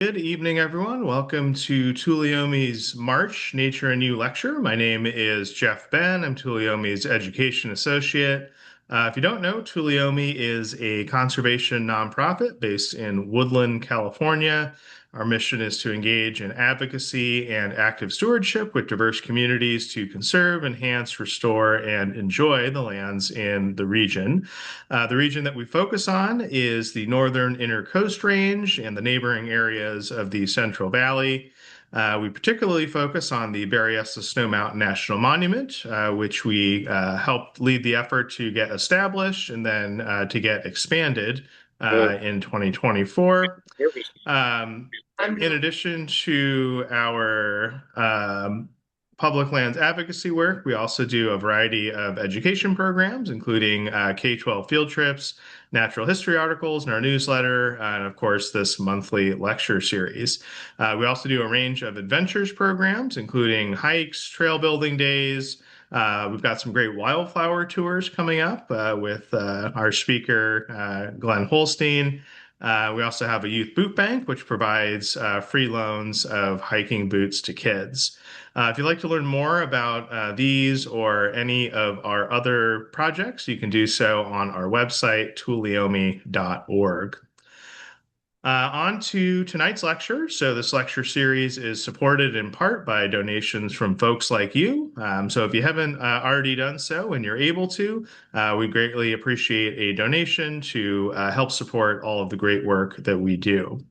Good evening, everyone. Welcome to Tuleyome's March Nature and You lecture. My name is Jeff Ben. I'm Tuleyome's Education Associate. If you don't know, Tuleyome is a conservation nonprofit based in Woodland, California. Our mission is to engage in advocacy and active stewardship with diverse communities to conserve, enhance, restore, and enjoy the lands in the region. The region that we focus on is the northern Inner Coast Range and the neighboring areas of the Central Valley. We particularly focus on the Berryessa Snow Mountain National Monument, which we helped lead the effort to get established and then to get expanded in 2024. Here we In addition to our public lands advocacy work, we also do a variety of education programs, including K-12 field trips, natural history articles in our newsletter, and of course, this monthly lecture series. We also do a range of adventures programs, including hikes, trail building days. We've got some great wildflower tours coming up with our speaker, Glen Holstein. We also have a youth boot bank, which provides free loans of hiking boots to kids. If you'd like to learn more about these or any of our other projects, you can do so on our website, tuleyome.org. On to tonight's lecture. So this lecture series is supported in part by donations from folks like you. So if you haven't already done so and you're able to, we greatly appreciate a donation to help support all of the great work that we do.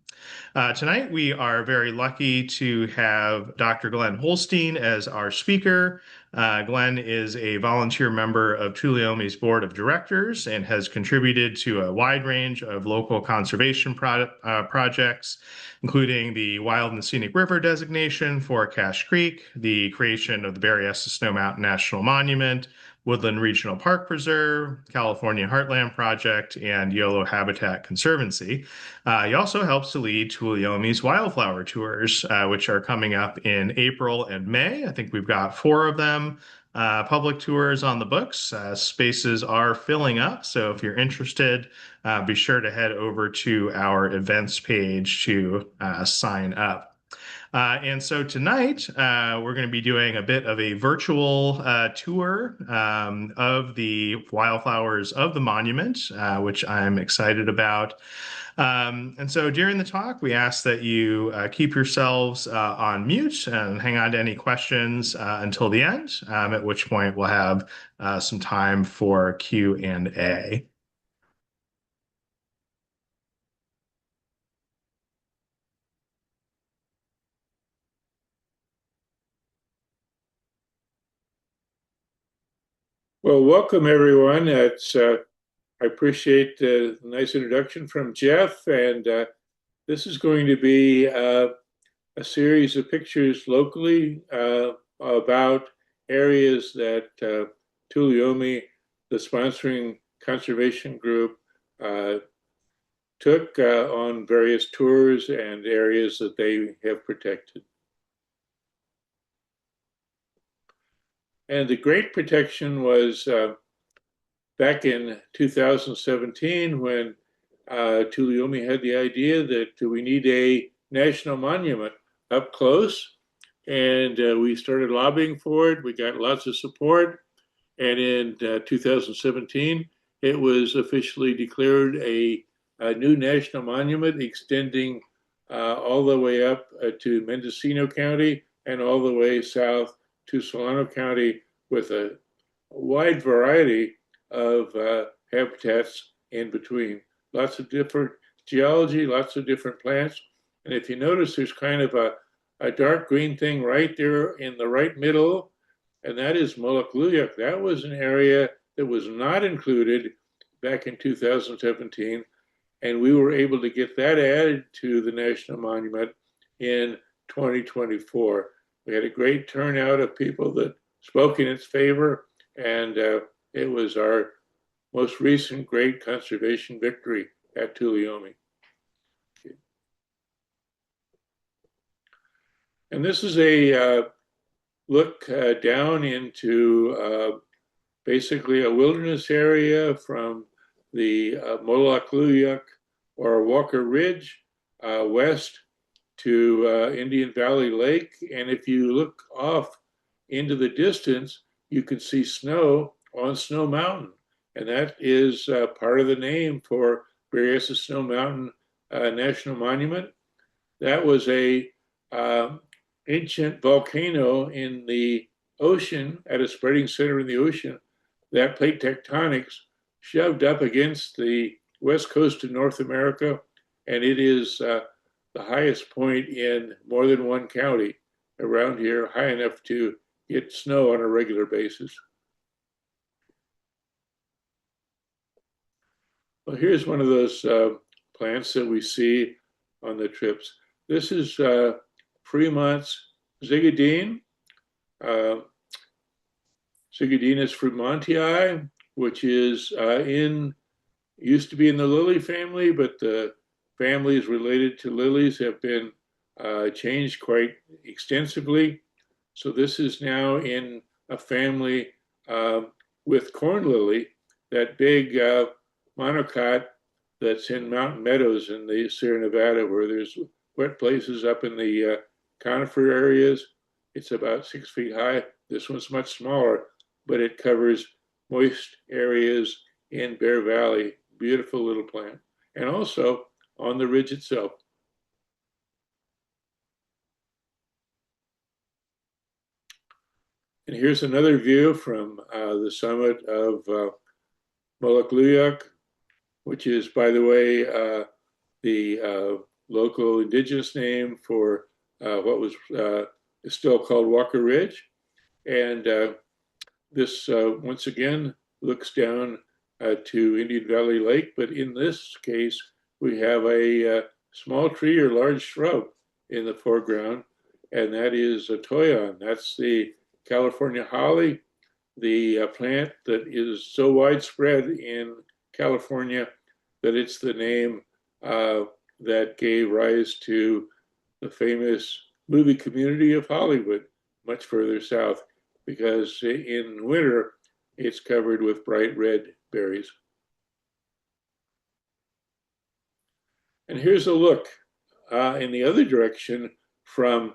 Tonight, we are very lucky to have Dr. Glen Holstein as our speaker. Glen is a volunteer member of Tuleyome's board of directors and has contributed to a wide range of local conservation projects, including the Wild and Scenic River designation for Cache Creek, the creation of the Berryessa Snow Mountain National Monument, Woodland Regional Park Preserve, California Heartland Project, and YOLO Habitat Conservancy. He also helps to lead Tuleyome's Wildflower Tours, which are coming up in April and May. I think we've got 4 of them. Public tours on the books. Spaces are filling up, so if you're interested, be sure to head over to our events page to sign up. And so tonight, we're going to be doing a bit of a virtual tour of the wildflowers of the monument, which I'm excited about. And so during the talk, we ask that you keep yourselves on mute and hang on to any questions until the end, at which point we'll have some time for Q&A. Well, welcome everyone. I appreciate the nice introduction from Jeff, and this is going to be a series of pictures locally about areas that Tuleyome, the sponsoring conservation group, took on various tours and areas that they have protected. And the great protection was back in 2017 when Tuleyome had the idea that we need a national monument up close. And we started lobbying for it. We got lots of support. And in 2017, it was officially declared a new national monument extending all the way up to Mendocino County and all the way south to Solano County with a wide variety of habitats in between. Lots of different geology, lots of different plants. And if you notice, there's kind of a dark green thing right there in the right middle, and that is Moloch-Luyak. That was an area that was not included back in 2017, and we were able to get that added to the National Monument in 2024. We had a great turnout of people that spoke in its favor, and it was our most recent great conservation victory at Tuleyome. Okay. And this is a look down into basically a wilderness area from the Moloch-Luyak or Walker Ridge west to Indian Valley Lake. And if you look off into the distance, you can see snow on Snow Mountain. And that is part of the name for Berryessa Snow Mountain National Monument. That was a ancient volcano in the ocean, at a spreading center in the ocean, that plate tectonics shoved up against the west coast of North America, and it is the highest point in more than one county around here, high enough to get snow on a regular basis. Well, here's one of those plants that we see on the trips. This is Fremont's Zygadene. Zygadenius fremontii, which is used to be in the lily family, but the families related to lilies have been changed quite extensively. So this is now in a family with corn lily, that big monocot that's in Mountain Meadows in the Sierra Nevada, where there's wet places up in the conifer areas. It's about 6 feet high. This one's much smaller, but it covers moist areas in Bear Valley. Beautiful little plant. And also on the ridge itself. And here's another view from the summit of Moloch, which is, by the way, the local indigenous name for what was is still called Walker Ridge. And this, once again, looks down to Indian Valley Lake, but in this case, we have a small tree or large shrub in the foreground, and that is a toyon. That's the California holly, the plant that is so widespread in California that it's the name that gave rise to the famous movie community of Hollywood, much further south, because in winter it's covered with bright red berries. And here's a look in the other direction from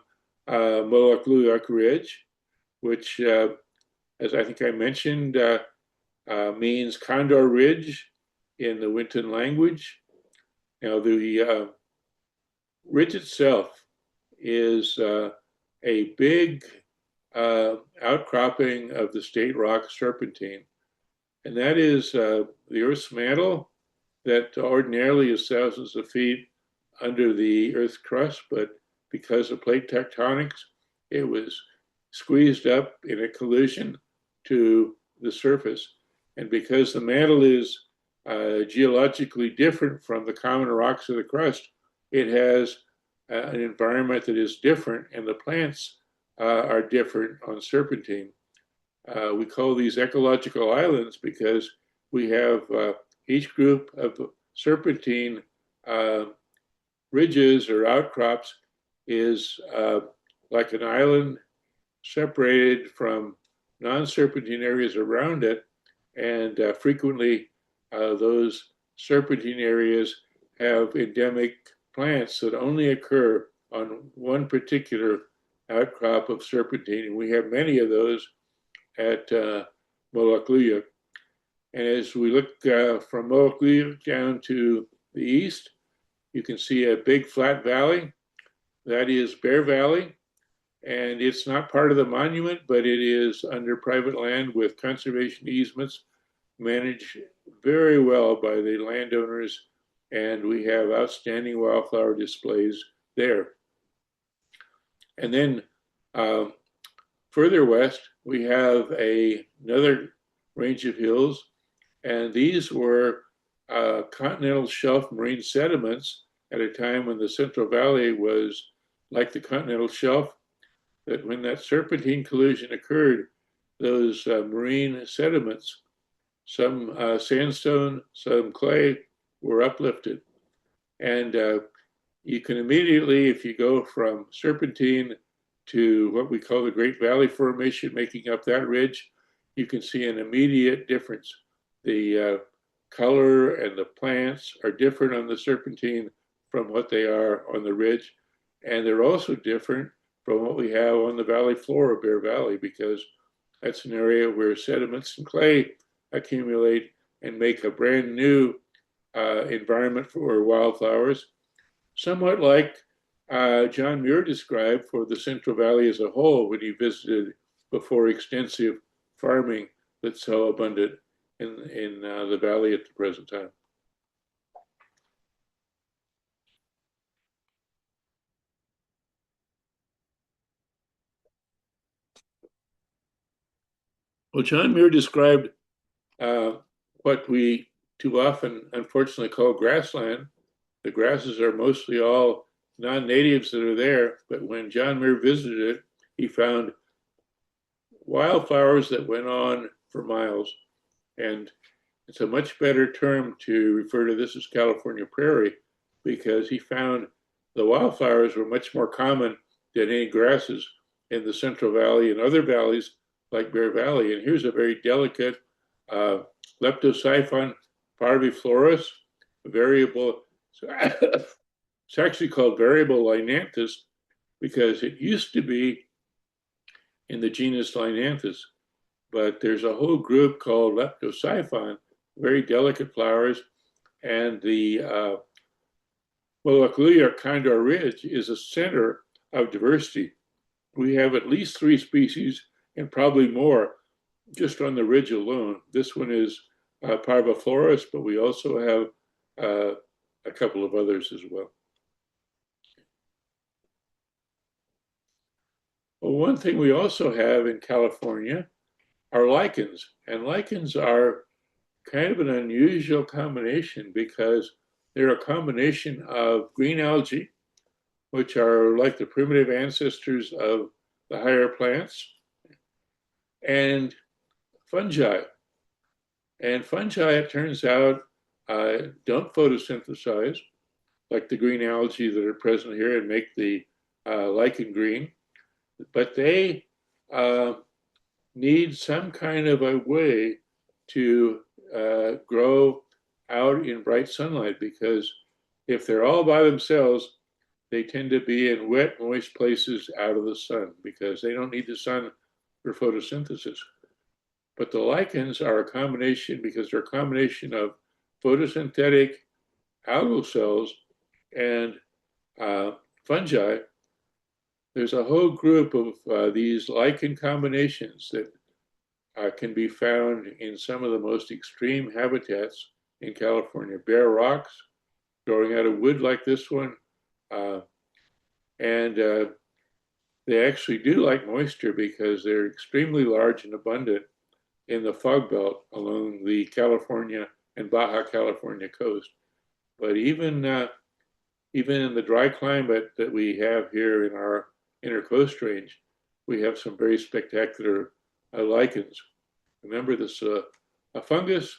Moloch Ridge, which, as I think I mentioned, means Condor Ridge in the Winton language. Now, the ridge itself is a big outcropping of the state rock serpentine. And that is the Earth's mantle that ordinarily is thousands of feet under the Earth's crust, but because of plate tectonics, it was squeezed up in a collision to the surface. And because the mantle is geologically different from the common rocks of the crust, it has an environment that is different, and the plants are different on serpentine. We call these ecological islands because we have each group of serpentine ridges or outcrops is like an island separated from non-serpentine areas around it, and frequently those serpentine areas have endemic plants that only occur on one particular outcrop of serpentine. And we have many of those at Moloch. And as we look from Moloch down to the east, you can see a big flat valley. That is Bear Valley. And it's not part of the monument, but it is under private land with conservation easements managed very well by the landowners. And we have outstanding wildflower displays there. And then further west, we have another range of hills. And these were continental shelf marine sediments at a time when the Central Valley was like the continental shelf, that when that serpentine collision occurred, those marine sediments, some sandstone, some clay, were uplifted. And you can immediately, if you go from serpentine to what we call the Great Valley Formation, making up that ridge, you can see an immediate difference. The color and the plants are different on the serpentine from what they are on the ridge. And they're also different from what we have on the valley floor of Bear Valley, because that's an area where sediments and clay accumulate and make a brand new environment for wildflowers, somewhat like John Muir described for the Central Valley as a whole when he visited before extensive farming that's so abundant in the valley at the present time. Well, John Muir described what we too often, unfortunately, call grassland. The grasses are mostly all non-natives that are there, but when John Muir visited it, he found wildflowers that went on for miles. And it's a much better term to refer to this as California prairie, because he found the wildflowers were much more common than any grasses in the Central Valley and other valleys like Bear Valley. And here's a very delicate Leptosiphon parviflorus, variable. It's actually called variable Linanthus because it used to be in the genus Linanthus, but there's a whole group called Leptosiphon, very delicate flowers, and the Moloch-Lillier Condor Ridge is a center of diversity. We have at least 3 species and probably more just on the ridge alone. This one is parviflorus, but we also have a couple of others as well. Well, one thing we also have in California are lichens, and lichens are kind of an unusual combination because they're a combination of green algae, which are like the primitive ancestors of the higher plants, and fungi. And fungi, it turns out, don't photosynthesize like the green algae that are present here and make the lichen green, but they need some kind of a way to grow out in bright sunlight, because if they're all by themselves, they tend to be in wet, moist places out of the sun because they don't need the sun for photosynthesis. But the lichens are a combination because they're a combination of photosynthetic algal cells and fungi. There's a whole group of these lichen combinations that can be found in some of the most extreme habitats in California. Bare rocks growing out of wood like this one. And they actually do like moisture because they're extremely large and abundant in the fog belt along the California and Baja California coast. But even in the dry climate that we have here in our inner coast range, we have some very spectacular lichens. Remember, this a fungus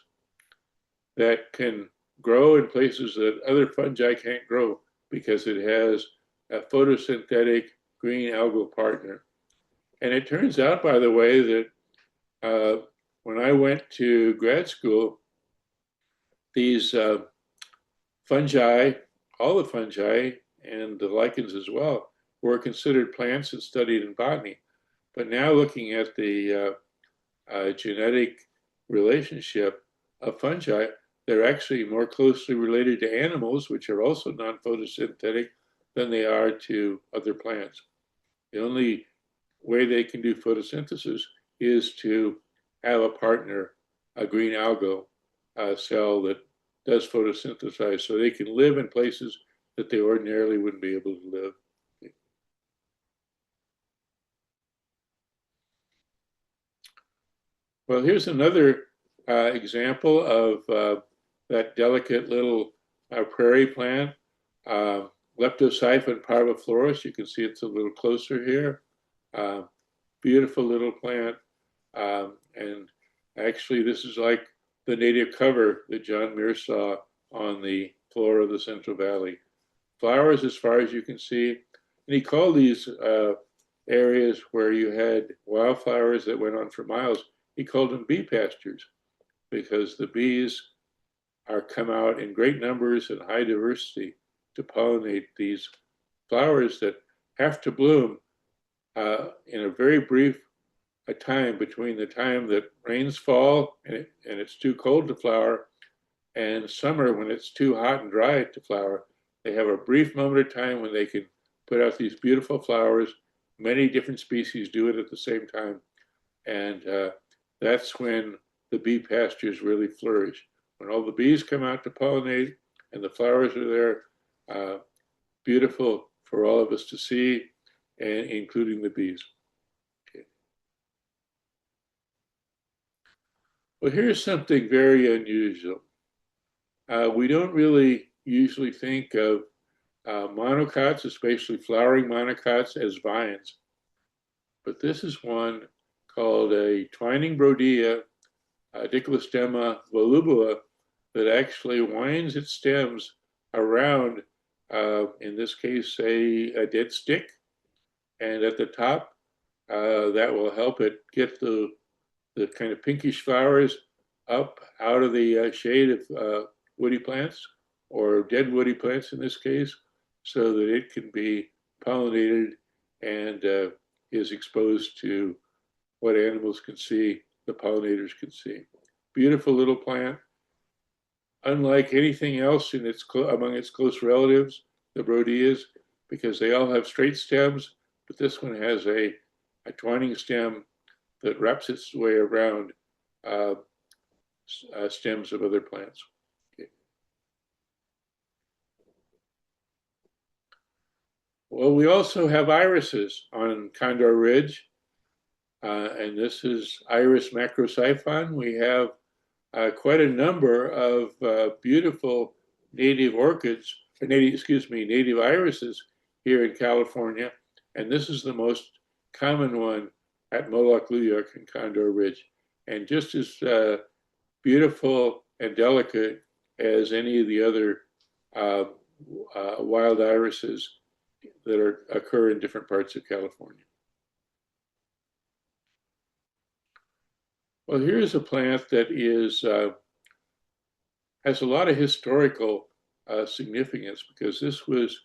that can grow in places that other fungi can't grow because it has a photosynthetic green algal partner. And it turns out, by the way, that when I went to grad school, these fungi, all the fungi and the lichens as well, were considered plants and studied in botany. But now looking at the genetic relationship of fungi, they're actually more closely related to animals, which are also non-photosynthetic, than they are to other plants. The only way they can do photosynthesis is to have a partner, a green algal cell that does photosynthesize, so they can live in places that they ordinarily wouldn't be able to live. Well, here's another example of that delicate little prairie plant, Leptosiphon parviflorus. You can see it's a little closer here. Beautiful little plant. And actually, this is like the native cover that John Muir saw on the floor of the Central Valley. Flowers as far as you can see. And he called these areas where you had wildflowers that went on for miles, he called them bee pastures, because the bees are come out in great numbers and high diversity to pollinate these flowers that have to bloom in a very brief time between the time that rains fall and it's too cold to flower and summer when it's too hot and dry to flower. They have a brief moment of time when they can put out these beautiful flowers. Many different species do it at the same time. And that's when the bee pastures really flourish. When all the bees come out to pollinate and the flowers are there, beautiful for all of us to see, and including the bees. Okay. Well, here's something very unusual. We don't really usually think of monocots, especially flowering monocots, as vines. But this is one called a twining Brodia, Diclostema volubula, that actually winds its stems around, in this case, a dead stick. And at the top, that will help it get the kind of pinkish flowers up out of the shade of woody plants, or dead woody plants in this case, so that it can be pollinated and is exposed to what animals can see, the pollinators can see. Beautiful little plant. Unlike anything else in among its close relatives, the brodias, because they all have straight stems, but this one has a twining stem that wraps its way around stems of other plants. Okay. Well, we also have irises on Condor Ridge, and this is Iris macrosiphon. We have quite a number of beautiful native orchids, native irises here in California, and this is the most common one at Moloch Luyuk and Condor Ridge, and just as beautiful and delicate as any of the other wild irises that occur in different parts of California. Well, here's a plant that has a lot of historical significance, because this was,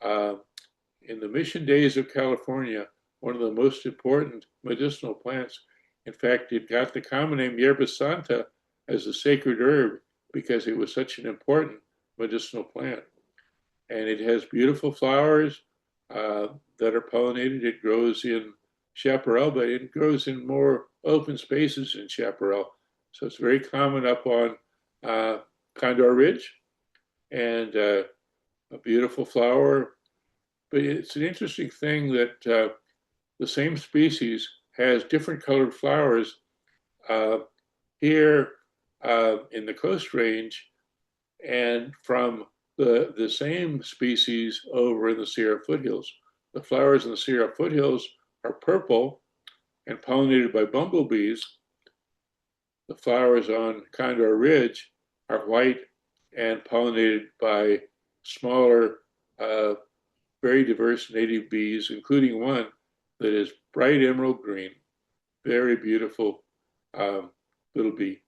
in the mission days of California, one of the most important medicinal plants. In fact, it got the common name Yerba Santa as a sacred herb because it was such an important medicinal plant. And it has beautiful flowers that are pollinated. It grows in chaparral, but it grows in more open spaces in chaparral. So it's very common up on Condor Ridge, and a beautiful flower. But it's an interesting thing that the same species has different colored flowers here in the Coast Range, and from the same species over in the Sierra foothills. The flowers in the Sierra foothills are purple and pollinated by bumblebees. The flowers on Condor Ridge are white and pollinated by smaller, very diverse native bees, including one that is bright emerald green. Very beautiful little bee.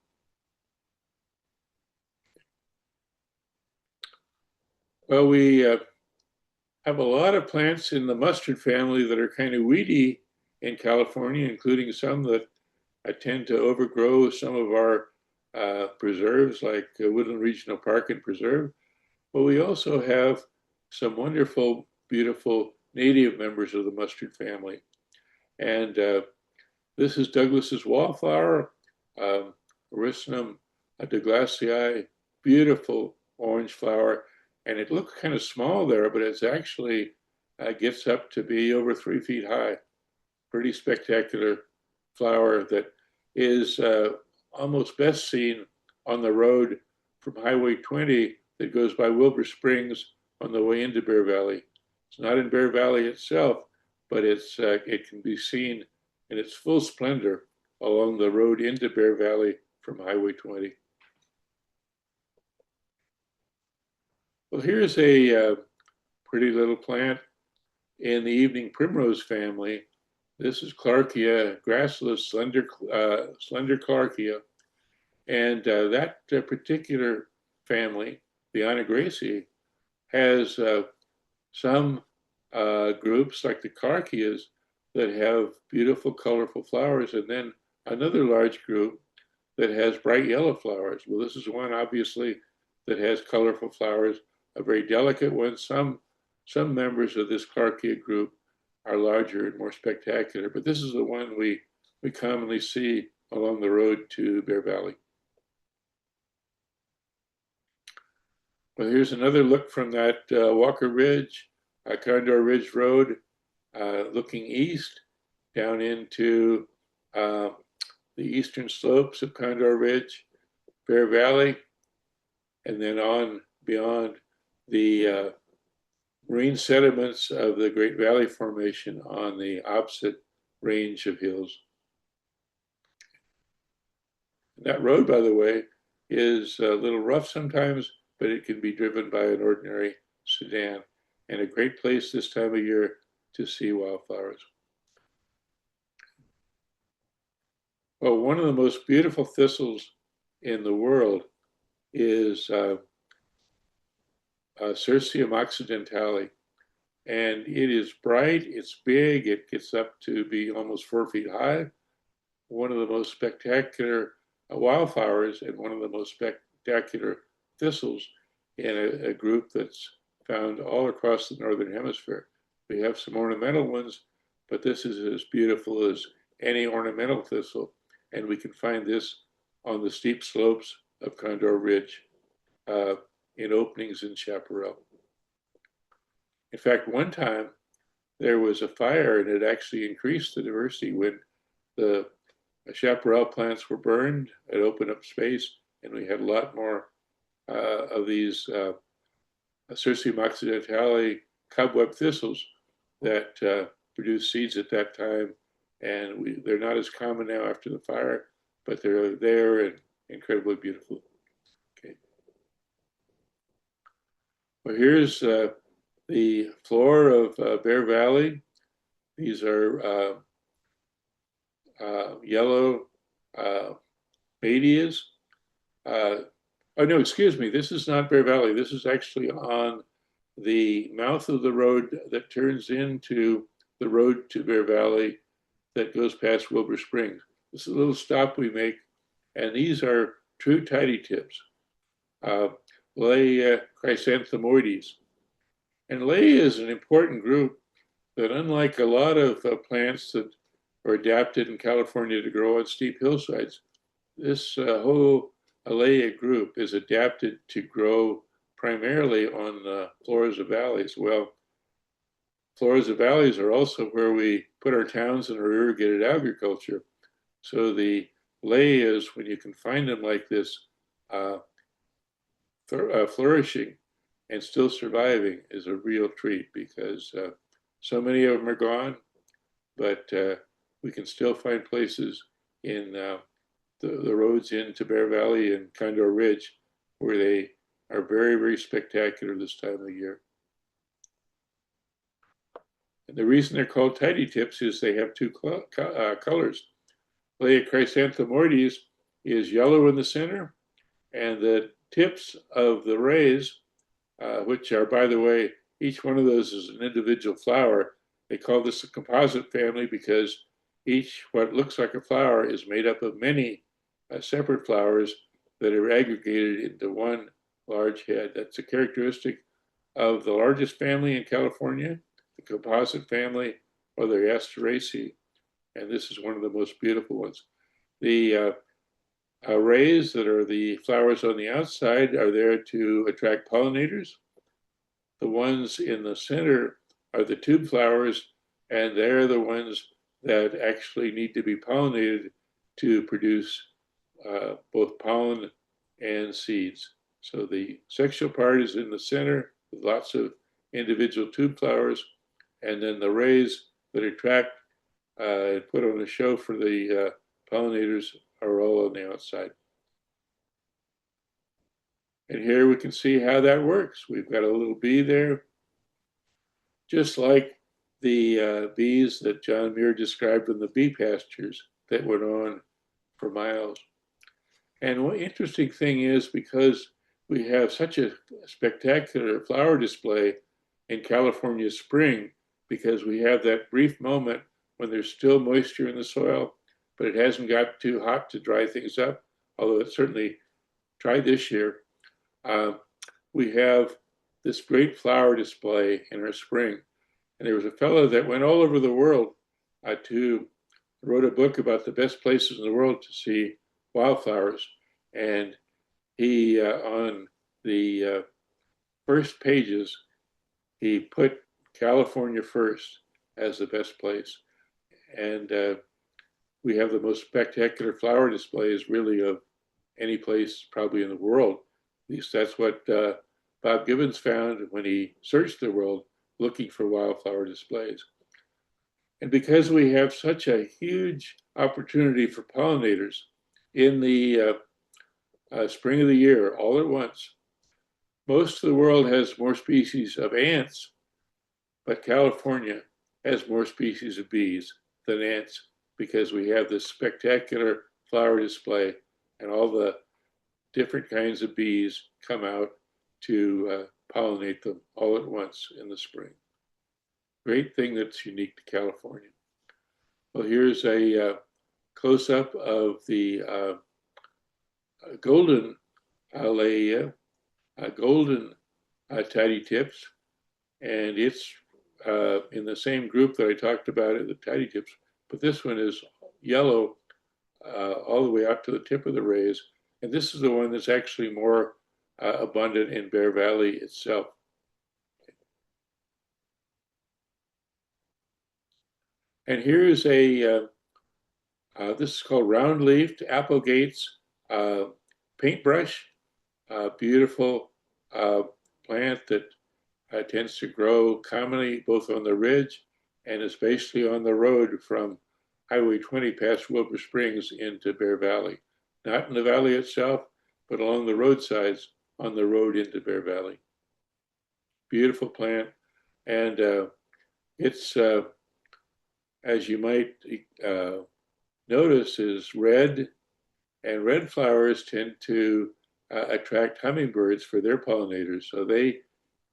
Well, we have a lot of plants in the mustard family that are kind of weedy in California, including some that tend to overgrow some of our preserves, like Woodland Regional Park and Preserve. But we also have some wonderful, beautiful native members of the mustard family. And this is Douglas's wallflower, Ericinum douglasii, beautiful orange flower. And it looks kind of small there, but it's actually gets up to be over 3 feet high. Pretty spectacular flower that is almost best seen on the road from Highway 20 that goes by Wilbur Springs on the way into Bear Valley. It's not in Bear Valley itself, but it can be seen in its full splendor along the road into Bear Valley from Highway 20. Well, here's a pretty little plant in the evening primrose family. This is Clarkia, grassless, slender Clarkia. And that particular family, the Anagraceae, has some groups like the Clarkias that have beautiful, colorful flowers, and then another large group that has bright yellow flowers. Well, this is one obviously that has colorful flowers, a very delicate one. Some members of this Clarkia group are larger and more spectacular, but this is the one we commonly see along the road to Bear Valley. Well, here's another look from that Walker Ridge, Condor Ridge Road, looking east down into the eastern slopes of Condor Ridge, Bear Valley, and then on beyond the marine sediments of the Great Valley Formation on the opposite range of hills. And that road, by the way, is a little rough sometimes, but it can be driven by an ordinary sedan, and a great place this time of year to see wildflowers. Well, one of the most beautiful thistles in the world is Cirsium occidentale, and it is bright, it's big, it gets up to be almost 4 feet high. One of the most spectacular wildflowers and one of the most spectacular thistles in a group that's found all across the Northern Hemisphere. We have some ornamental ones, but this is as beautiful as any ornamental thistle, and we can find this on the steep slopes of Condor Ridge in openings in chaparral. In fact, one time there was a fire and it actually increased the diversity when the chaparral plants were burned. It opened up space and we had a lot more of these Cirsium occidentale cobweb thistles that produced seeds at that time. And they're not as common now after the fire, but they're there and incredibly beautiful. Okay. Well, here's the floor of Bear Valley. These are yellow madias. Oh, no, excuse me. This is not Bear Valley. This is actually on the mouth of the road that turns into the road to Bear Valley that goes past Wilbur Springs. This is a little stop we make, and these are true tidy tips. Lay chrysanthemoides. And lay is an important group that, unlike a lot of plants that are adapted in California to grow on steep hillsides, this whole Alea group is adapted to grow primarily on floors of valleys. Well, floors of valleys are also where we put our towns and our irrigated agriculture. So the layas, when you can find them like this, flourishing and still surviving is a real treat because so many of them are gone, but we can still find places in the roads into Bear Valley and Condor Ridge where they are very, very spectacular this time of year. And the reason they're called tidy tips is they have two colors. Leia chrysanthemoides is yellow in the center, and the tips of the rays, which are, by the way, each one of those is an individual flower. They call this a composite family because each what looks like a flower is made up of many separate flowers that are aggregated into one large head. That's a characteristic of the largest family in California, the composite family, or the Asteraceae. And this is one of the most beautiful ones. The rays that are the flowers on the outside are there to attract pollinators. The ones in the center are the tube flowers, and they're the ones that actually need to be pollinated to produce both pollen and seeds. So the sexual part is in the center with lots of individual tube flowers, and then the rays that attract and put on a show for the pollinators are all on the outside. And here we can see how that works. We've got a little bee there, just like the bees that John Muir described in the bee pastures that went on for miles. And one interesting thing is, because we have such a spectacular flower display in California spring, because we have that brief moment when there's still moisture in the soil, but it hasn't got too hot to dry things up, although it certainly tried this year. Uh, we have this great flower display in our spring. And there was a fellow that went all over the world to wrote a book about the best places in the world to see wildflowers. And he, on the first pages, he put California first as the best place. And we have the most spectacular flower displays, really, of any place probably in the world. At least that's what Bob Gibbons found when he searched the world looking for wildflower displays. And because we have such a huge opportunity for pollinators in the spring of the year, all at once, most of the world has more species of ants, but California has more species of bees than ants because we have this spectacular flower display and all the different kinds of bees come out to pollinate them all at once in the spring. Great thing that's unique to California. Well, here's a close-up of the golden Alea, golden tidy tips, and it's in the same group that I talked about in the tidy tips, but this one is yellow all the way out to the tip of the rays, and this is the one that's actually more abundant in Bear Valley itself. And here's a, this is called round-leafed Applegate's paintbrush, beautiful plant that tends to grow commonly both on the ridge and especially on the road from Highway 20 past Wilbur Springs into Bear Valley. Not in the valley itself, but along the roadsides on the road into Bear Valley. Beautiful plant, and it's as you might notice, is red, and red flowers tend to attract hummingbirds for their pollinators. So they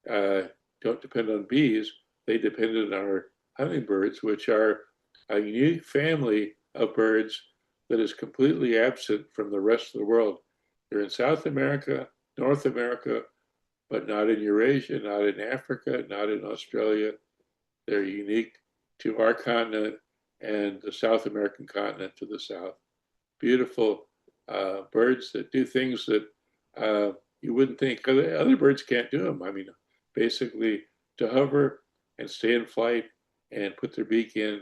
don't depend on bees, they depend on our hummingbirds, which are a unique family of birds that is completely absent from the rest of the world. They're in South America, North America, but not in Eurasia, not in Africa, not in Australia. They're unique to our continent and the South American continent to the south. Beautiful birds that do things that you wouldn't think. Other birds can't do them. I mean, basically to hover and stay in flight and put their beak in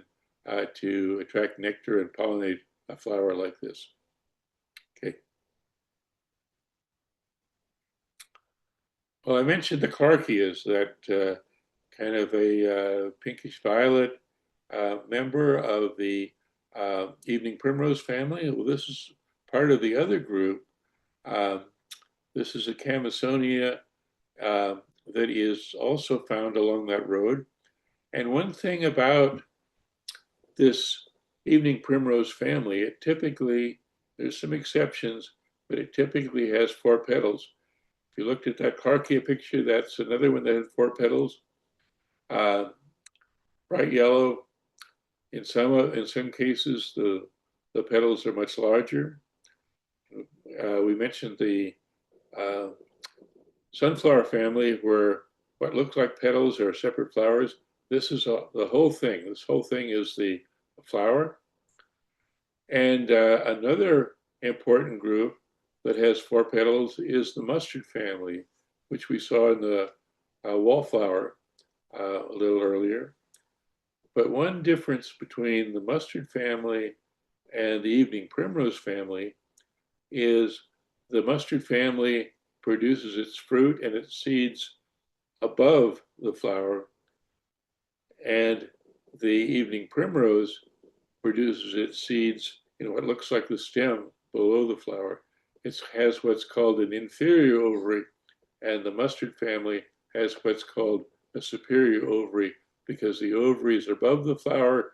to attract nectar and pollinate a flower like this. Okay. Well, I mentioned the Clarkias, that kind of a pinkish violet member of the evening primrose family. Well, this is part of the other group. This is a Camasonia that is also found along that road. And one thing about this evening primrose family, it typically, there's some exceptions, but it typically has 4 petals. If you looked at that Clarkia picture, that's another one that had 4 petals. Bright yellow. In some cases, the petals are much larger. We mentioned the sunflower family, where what looks like petals are separate flowers. This is the whole thing. This whole thing is the flower. And another important group that has 4 petals is the mustard family, which we saw in the wallflower a little earlier. But one difference between the mustard family and the evening primrose family is the mustard family produces its fruit and its seeds above the flower, and the evening primrose produces its seeds in what looks like the stem below the flower. It has what's called an inferior ovary, and the mustard family has what's called a superior ovary, because the ovaries are above the flower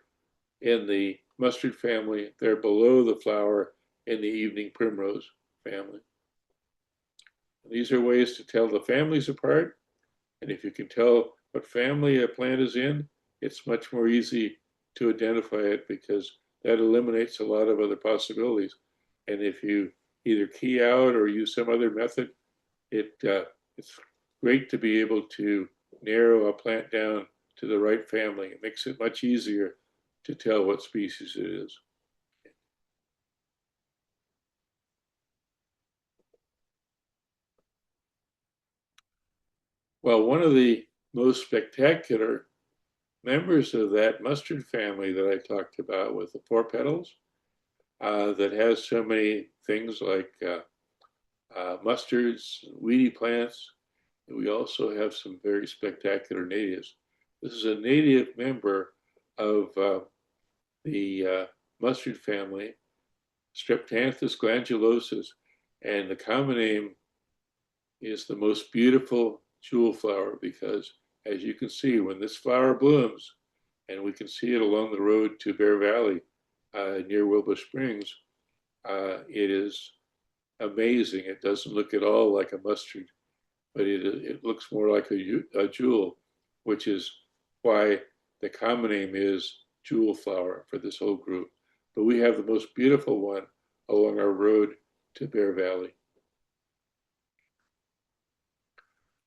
in the mustard family, they're below the flower in the evening primrose family. These are ways to tell the families apart, and if you can tell what family a plant is in, it's much more easy to identify it because that eliminates a lot of other possibilities. And if you either key out or use some other method, it's great to be able to narrow a plant down to the right family. It makes it much easier to tell what species it is. Well, one of the most spectacular members of that mustard family that I talked about with the four petals that has so many things like mustards, weedy plants. And we also have some very spectacular natives. This is a native member of the mustard family, Streptanthus glandulosus, and the common name is the most beautiful jewel flower because, as you can see, when this flower blooms, and we can see it along the road to Bear Valley near Wilbur Springs, it is amazing. It doesn't look at all like a mustard, but it looks more like a jewel, which is why the common name is jewel flower for this whole group. But we have the most beautiful one along our road to Bear Valley.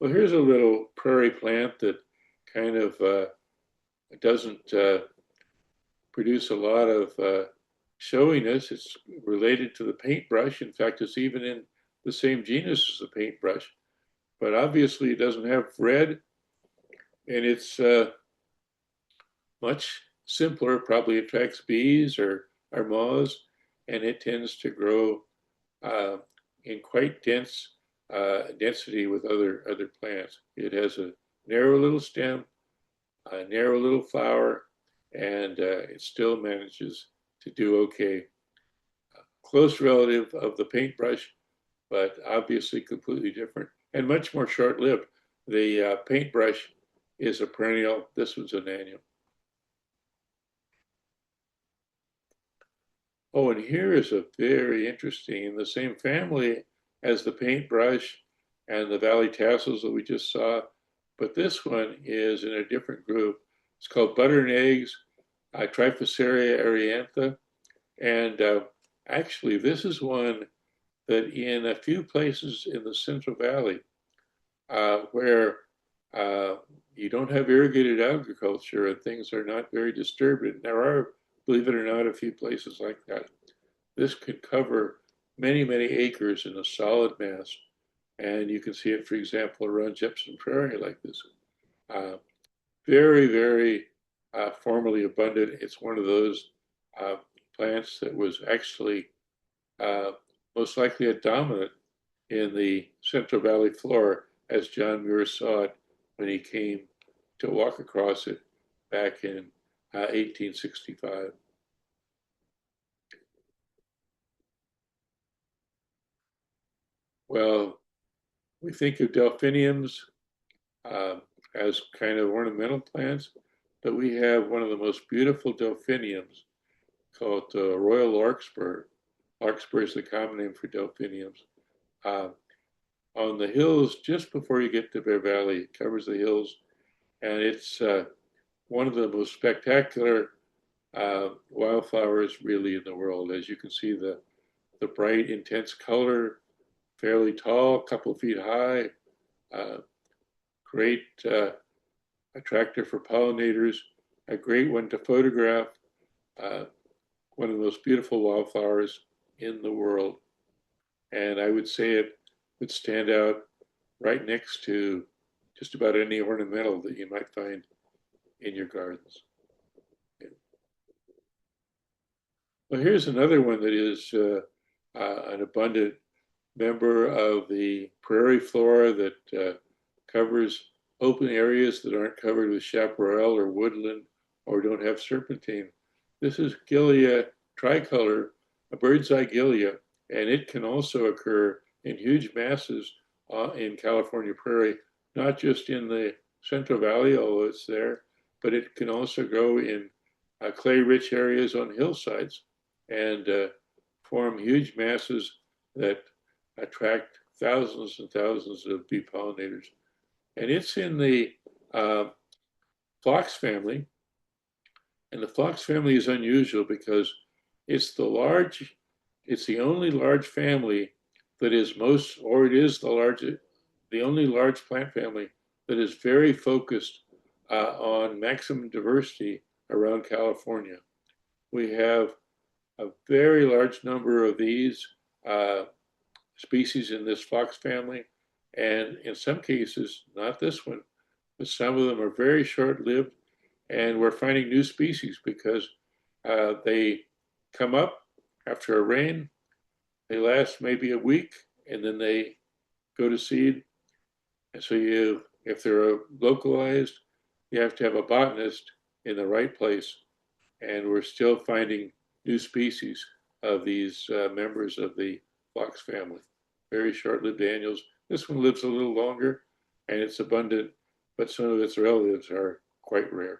Well, here's a little prairie plant that kind of doesn't produce a lot of showiness. It's related to the paintbrush. In fact, it's even in the same genus as the paintbrush, but obviously it doesn't have red, and it's much simpler, probably attracts bees or moths, and it tends to grow in quite dense density with other plants. It has a narrow little stem, a narrow little flower, and it still manages to do okay. Close relative of the paintbrush, but obviously completely different and much more short-lived. The paintbrush is a perennial. This one's an annual. Oh, and here is a very interesting, in the same family as the paintbrush and the valley tassels that we just saw, but this one is in a different group. It's called butter and eggs, Triphoceria eriantha, and actually this is one that in a few places in the Central Valley where you don't have irrigated agriculture and things are not very disturbed, and there are, believe it or not, a few places like that. This could cover many, many acres in a solid mass. And you can see it, for example, around Jepson Prairie like this. Uh, very, very formally abundant. It's one of those plants that was actually most likely a dominant in the Central Valley floor as John Muir saw it when he came to walk across it back in 1865. Well, we think of delphiniums as kind of ornamental plants, but we have one of the most beautiful delphiniums called Royal Larkspur. Larkspur is the common name for delphiniums. On the hills just before you get to Bear Valley, it covers the hills, and it's one of the most spectacular wildflowers really in the world. As you can see, the bright, intense color, fairly tall, a couple of feet high, great attractor for pollinators, a great one to photograph, one of the most beautiful wildflowers in the world. And I would say it would stand out right next to just about any ornamental that you might find in your gardens. Yeah. Well, here's another one that is an abundant member of the prairie flora that covers open areas that aren't covered with chaparral or woodland or don't have serpentine. This is Gilia tricolor, a bird's eye gilia, and it can also occur in huge masses in California prairie, not just in the Central Valley, although it's there, but it can also grow in clay-rich areas on hillsides and form huge masses that attract thousands and thousands of bee pollinators. And it's in the phlox family, And the phlox family is unusual because it's it's the only large family that is most, or it is the only large plant family that is very focused on maximum diversity around California. We have a very large number of these uh, species in this phlox family, and in some cases, not this one, but some of them are very short-lived, and we're finding new species because they come up after a rain, they last maybe a week, and then they go to seed. And so if they're localized, you have to have a botanist in the right place. And we're still finding new species of these members of the phlox family. Very short-lived annuals. This one lives a little longer, and it's abundant, but some of its relatives are quite rare.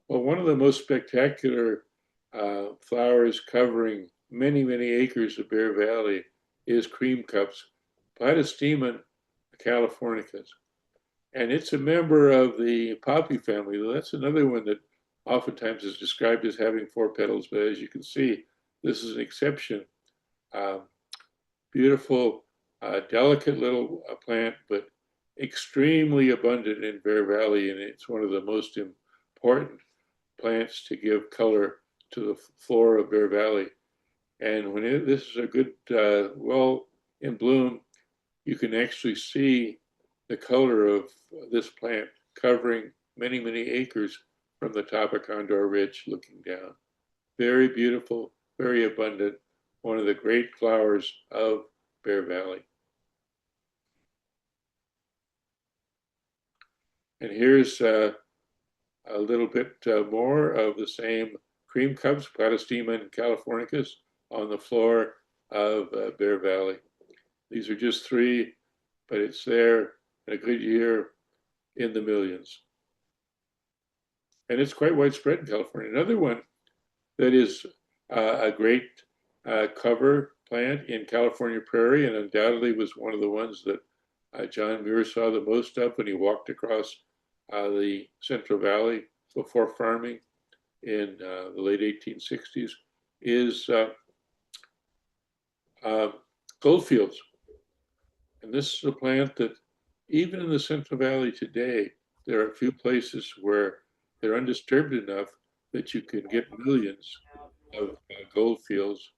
Well, one of the most spectacular flowers covering many, many acres of Bear Valley is cream cups, Platystemon californicus. And it's a member of the poppy family. That's another one that oftentimes is described as having four petals, but as you can see, this is an exception. Um, Beautiful, delicate little plant, but extremely abundant in Bear Valley, and it's one of the most important plants to give color to the flora of Bear Valley. And this is a good, well in bloom, you can actually see the color of this plant covering many, many acres from the top of Condor Ridge looking down. Very beautiful, very abundant, one of the great flowers of Bear Valley. And here's a little bit more of the same cream cups, Platystemon californicus, on the floor of Bear Valley. These are just three, but it's there in a good year in the millions. And it's quite widespread in California. Another one that is a great cover plant in California prairie, and undoubtedly was one of the ones that John Muir saw the most of when he walked across the Central Valley before farming in the late 1860s, is goldfields. And this is a plant that even in the Central Valley today, there are a few places where they're undisturbed enough that you can get millions of gold fields.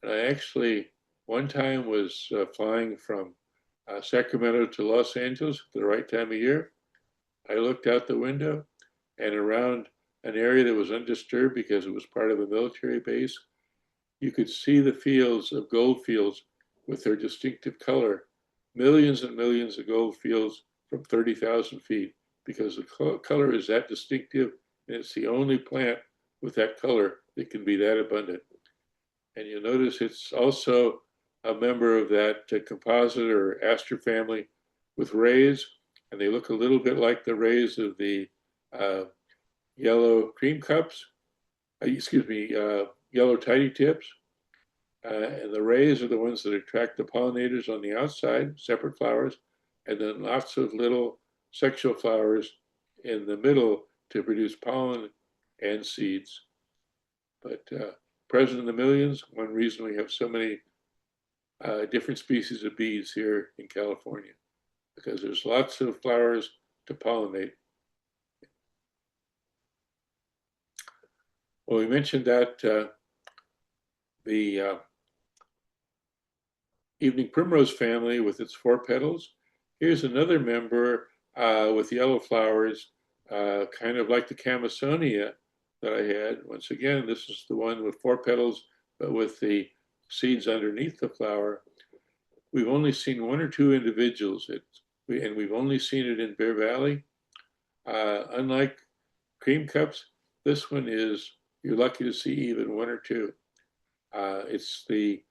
And I actually, one time, was flying from Sacramento to Los Angeles at the right time of year. I looked out the window, and around an area that was undisturbed because it was part of a military base, you could see the fields of gold fields with their distinctive color, millions and millions of gold fields from 30,000 feet, because the color is that distinctive, and it's the only plant with that color that can be that abundant. And you'll notice it's also a member of that composite or aster family with rays, and they look a little bit like the rays of the yellow cream cups, yellow tidy tips. And the rays are the ones that attract the pollinators on the outside, separate flowers, and then lots of little sexual flowers in the middle to produce pollen and seeds. But present in the millions, one reason we have so many different species of bees here in California, because there's lots of flowers to pollinate. Well, we mentioned that the evening primrose family with its four petals. Here's another member with yellow flowers, kind of like the Camasonia that I had. Once again, this is the one with four petals, but with the seeds underneath the flower. We've only seen one or two individuals, and we've only seen it in Bear Valley. Unlike cream cups, this one you're lucky to see even one or two. It's the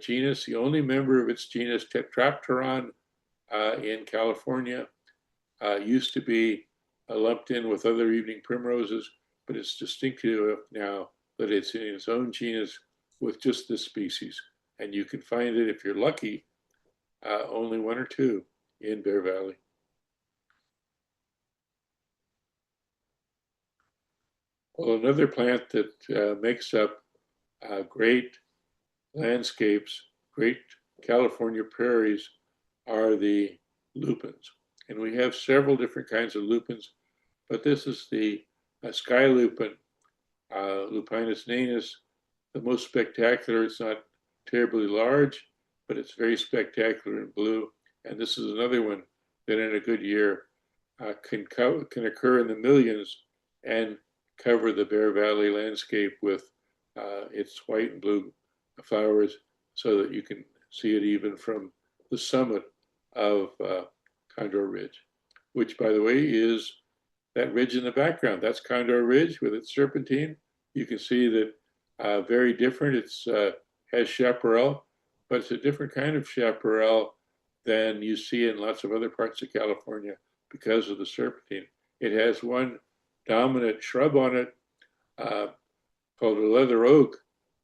genus, the only member of its genus, Tetrapteron in California. Used to be lumped in with other evening primroses, but it's distinctive now that it's in its own genus with just this species. And you can find it, if you're lucky, only one or two in Bear Valley. Well, another plant that makes up great landscapes, great California prairies, are the lupins. And we have several different kinds of lupins, but this is the sky lupin, Lupinus nanus, the most spectacular. It's not terribly large, but it's very spectacular in blue. And this is another one that in a good year can occur in the millions and cover the Bear Valley landscape with its white and blue flowers so that you can see it even from the summit of Condor Ridge, which, by the way, is that ridge in the background. That's Condor Ridge with its serpentine. You can see that very different. It's has chaparral, but it's a different kind of chaparral than you see in lots of other parts of California because of the serpentine. It has one dominant shrub on it called a leather oak.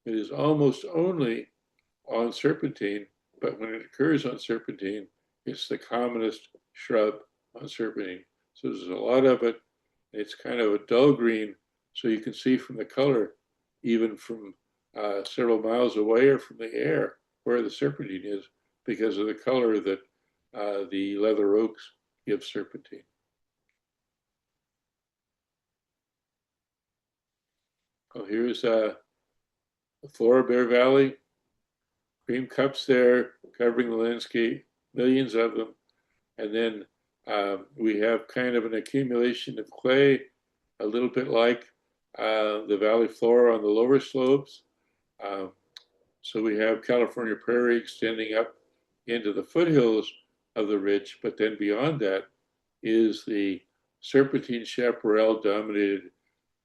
It is almost only on serpentine, but when it occurs on serpentine, it's the commonest shrub on serpentine. So there's a lot of it. It's kind of a dull green, so you can see from the color, even from several miles away or from the air, where the serpentine is because of the color that the leather oaks give serpentine. Well, here's the Flora Bear Valley. Cream cups there covering the landscape, millions of them. And then we have kind of an accumulation of clay, a little bit like the valley flora on the lower slopes. So we have California prairie extending up into the foothills of the ridge, but then beyond that is the serpentine chaparral dominated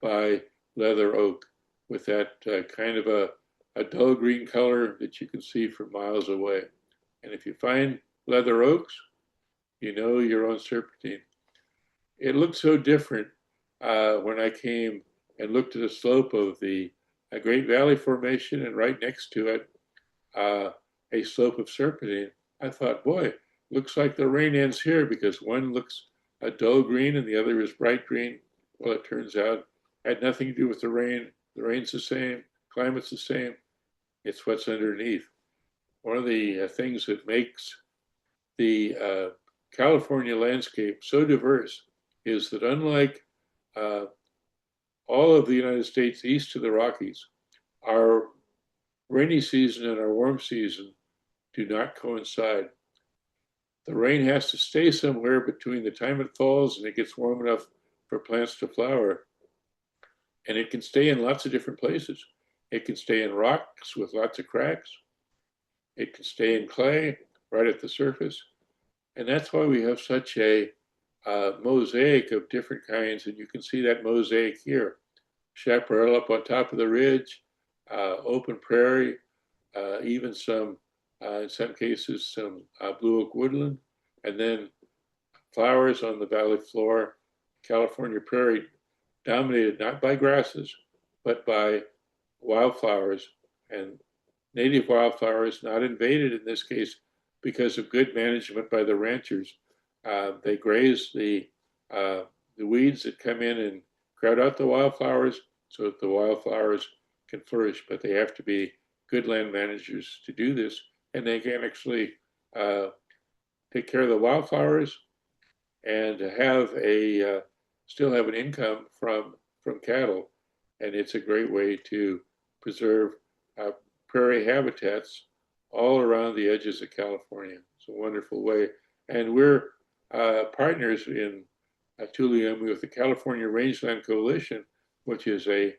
by leather oak with that kind of a dull green color that you can see from miles away. And if you find leather oaks, you know you're on serpentine. It looked so different when I came and looked at the slope of the Great Valley Formation and right next to it, a slope of serpentine. I thought, boy, looks like the rain ends here because one looks a dull green and the other is bright green. Well, it turns out it had nothing to do with the rain. The rain's the same, climate's the same. It's what's underneath. One of the things that makes the California landscape so diverse is that unlike all of the United States east of the Rockies, our rainy season and our warm season do not coincide. The rain has to stay somewhere between the time it falls and it gets warm enough for plants to flower. And it can stay in lots of different places. It can stay in rocks with lots of cracks. It can stay in clay right at the surface. And that's why we have such a mosaic of different kinds. And you can see that mosaic here. Chaparral up on top of the ridge, open prairie, even some, in some cases, some blue oak woodland, and then flowers on the valley floor. California prairie dominated not by grasses, but by wildflowers, and native wildflowers, not invaded in this case because of good management by the ranchers. They graze the weeds that come in and crowd out the wildflowers so that the wildflowers can flourish, but they have to be good land managers to do this, and they can actually take care of the wildflowers and have a still have an income from cattle, and it's a great way to preserve prairie habitats all around the edges of California. It's a wonderful way, and we're partners in Tuleyome with the California Rangeland Coalition, which is a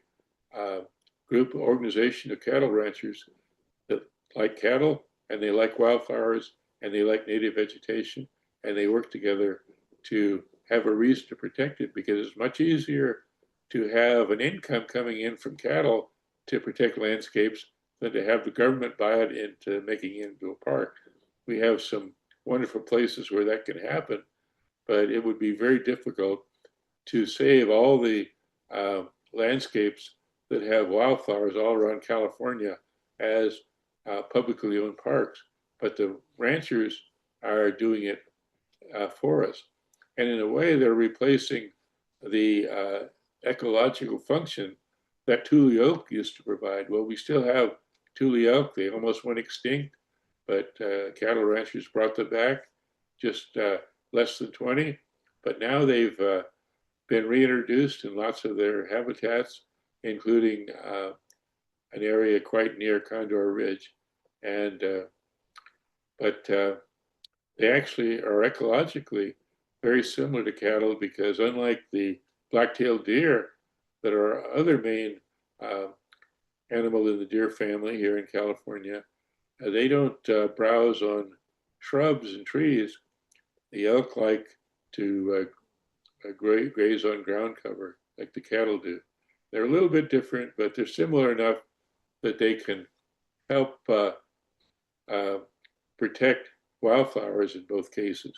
group organization of cattle ranchers that like cattle and they like wildflowers and they like native vegetation, and they work together to have a reason to protect it because it's much easier to have an income coming in from cattle to protect landscapes than to have the government buy it into making it into a park. We have some wonderful places where that can happen, but it would be very difficult to save all the landscapes that have wildflowers all around California as publicly owned parks. But the ranchers are doing it for us. And in a way, they're replacing the ecological function that Tuleyome used to provide. Well, we still have Tuleyome. They almost went extinct, but cattle ranchers brought them back, just less than 20. But now they've been reintroduced in lots of their habitats, including an area quite near Condor Ridge. And but they actually are ecologically very similar to cattle because unlike the black-tailed deer that are our other main animal in the deer family here in California, they don't browse on shrubs and trees. The elk like to graze on ground cover like the cattle do. They're a little bit different, but they're similar enough that they can help protect wildflowers in both cases,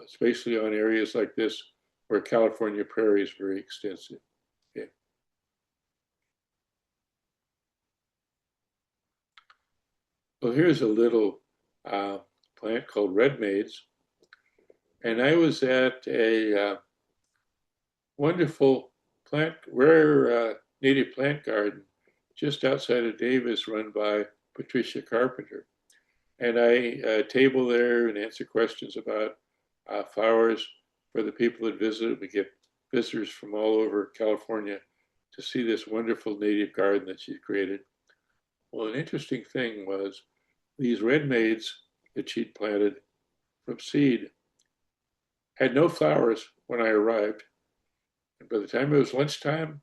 especially on areas like this where California prairie is very extensive. Okay. Well, here's a little plant called red maize. And I was at a wonderful rare native plant garden just outside of Davis run by Patricia Carpenter. And I table there and answer questions about flowers for the people that visit. We get visitors from all over California to see this wonderful native garden that she's created. Well, an interesting thing was these red maize that she'd planted from seed had no flowers when I arrived. And by the time it was lunchtime,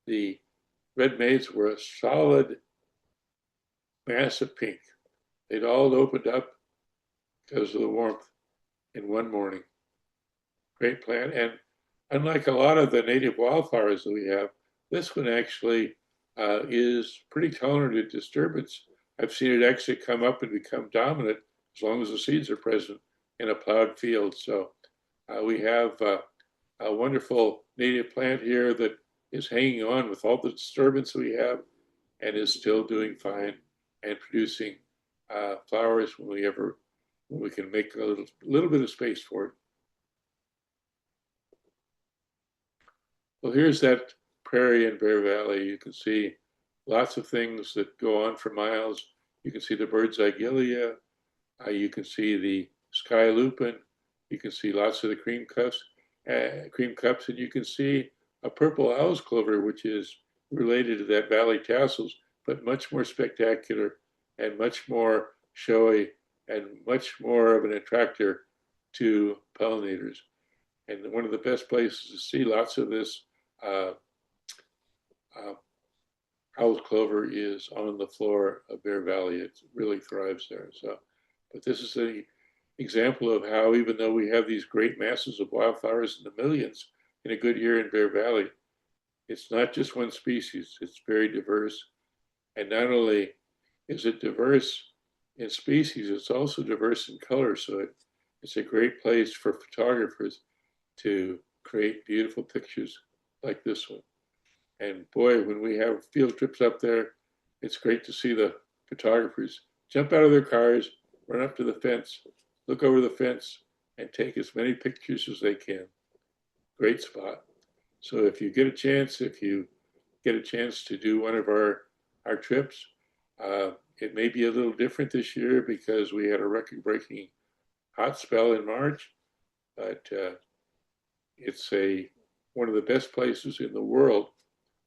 the red maize were a solid mass of pink. They'd all opened up because of the warmth in one morning. Great plant. And unlike a lot of the native wildflowers that we have, this one actually is pretty tolerant to disturbance. I've seen it actually come up and become dominant as long as the seeds are present in a plowed field. So we have a wonderful native plant here that is hanging on with all the disturbance we have and is still doing fine and producing flowers when we can make a little bit of space for it. Well, here's that prairie in Bear Valley. You can see lots of things that go on for miles. You can see the bird's eye gilia. You can see the sky lupin. You can see lots of the cream cups, and you can see a purple owl's clover, which is related to that valley tassels, but much more spectacular and much more showy and much more of an attractor to pollinators. And one of the best places to see lots of this owl's clover is on the floor of Bear Valley. It really thrives there. So, but this is an example of how, even though we have these great masses of wildflowers in the millions in a good year in Bear Valley, it's not just one species. It's very diverse. And not only is it diverse in species, it's also diverse in color. So it's a great place for photographers to create beautiful pictures like this one. And boy, when we have field trips up there, it's great to see the photographers jump out of their cars, run up to the fence, look over the fence, and take as many pictures as they can. Great spot. So if you get a chance, to do one of our trips, it may be a little different this year because we had a record-breaking hot spell in March, but it's one of the best places in the world,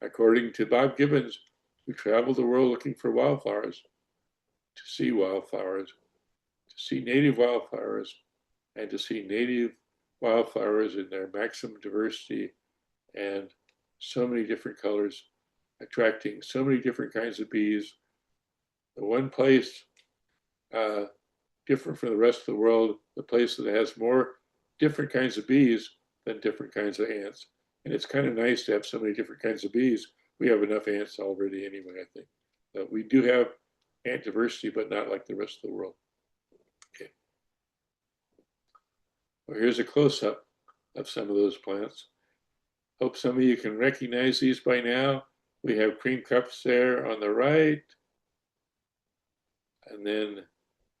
according to Bob Gibbons, who traveled the world looking for wildflowers, to see wildflowers, to see native wildflowers, and to see native wildflowers in their maximum diversity and so many different colors, attracting so many different kinds of bees. The one place different from the rest of the world, the place that has more different kinds of bees than different kinds of ants. And it's kind of nice to have so many different kinds of bees. We have enough ants already anyway, I think. But we do have ant diversity, but not like the rest of the world. Okay. Well, here's a close-up of some of those plants. Hope some of you can recognize these by now. We have cream cups there on the right. And then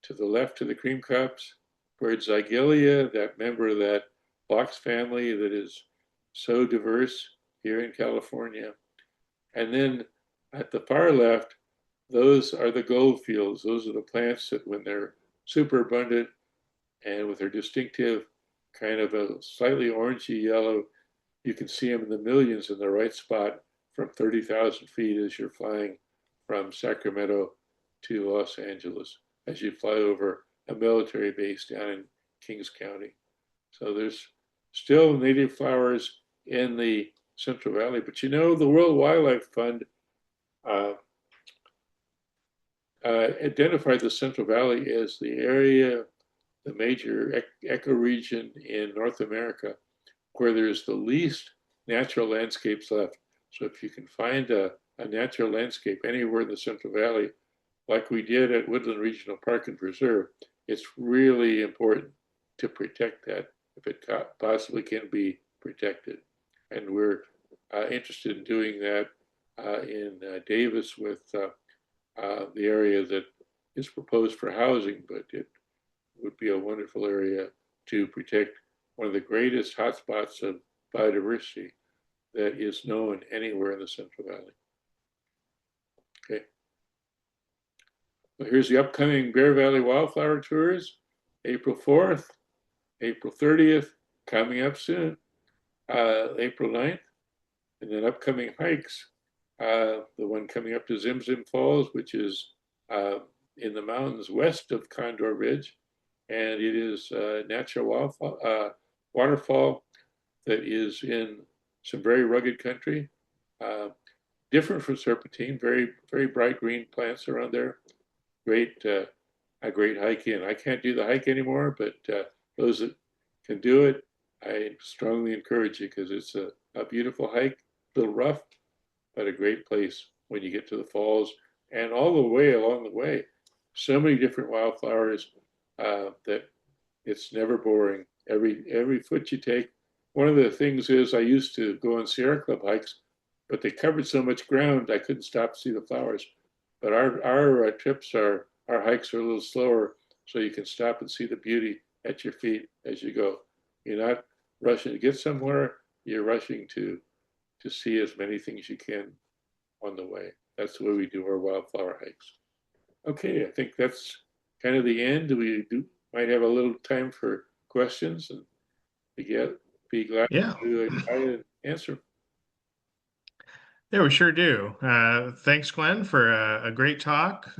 to the left of the cream cups, Birdsigelia, that member of that box family that is so diverse here in California. And then at the far left, those are the gold fields. Those are the plants that, when they're super abundant and with their distinctive kind of a slightly orangey yellow, you can see them in the millions in the right spot from 30,000 feet as you're flying from Sacramento to Los Angeles, as you fly over a military base down in Kings County. So there's still native flowers in the Central Valley. But you know, the World Wildlife Fund uh, identified the Central Valley as the area, the major ecoregion in North America where there's the least natural landscapes left. So if you can find a natural landscape anywhere in the Central Valley, like we did at Woodland Regional Park and Preserve, it's really important to protect that if it possibly can be protected. And we're interested in doing that in Davis with the area that is proposed for housing, but it would be a wonderful area to protect one of the greatest hotspots of biodiversity that is known anywhere in the Central Valley. Okay. Well, here's the upcoming Bear Valley Wildflower Tours, April 4th, April 30th, coming up soon, April 9th, and then upcoming hikes. The one coming up to Zim Falls, which is in the mountains west of Condor Ridge, and it is a natural waterfall that is in some very rugged country, different from Serpentine, very, very bright green plants around there. Great, a great hike in. I can't do the hike anymore, but those that can do it, I strongly encourage you because it's a beautiful hike, a little rough, but a great place when you get to the falls and all the way along the way. So many different wildflowers that it's never boring. Every foot you take. One of the things is I used to go on Sierra Club hikes, but they covered so much ground I couldn't stop to see the flowers. But our trips our hikes are a little slower, so you can stop and see the beauty at your feet as you go. You're not rushing to get somewhere. You're rushing to see as many things you can on the way. That's the way we do our wildflower hikes. Okay, I think that's kind of the end. Might have a little time for questions, and be glad Yeah. to try to answer. Yeah, we sure do. Thanks, Glenn, for a great talk.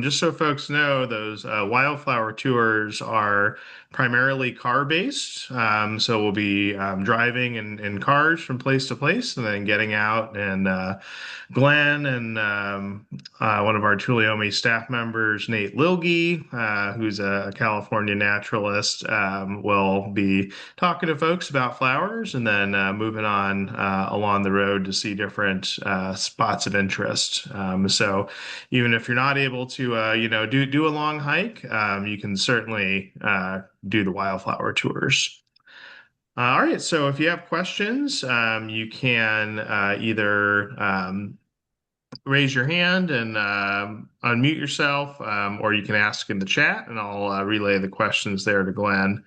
Just so folks know, those wildflower tours are primarily car-based. So we'll be driving in cars from place to place and then getting out. And Glenn and one of our Tuleyome staff members, Nate Lilge, who's a California naturalist, will be talking to folks about flowers and then moving on along the road to see different spots of interest. So even if you're not able to, do a long hike, you can certainly do the wildflower tours. All right, so if you have questions, you can either raise your hand and unmute yourself, or you can ask in the chat, and I'll relay the questions there to Glenn.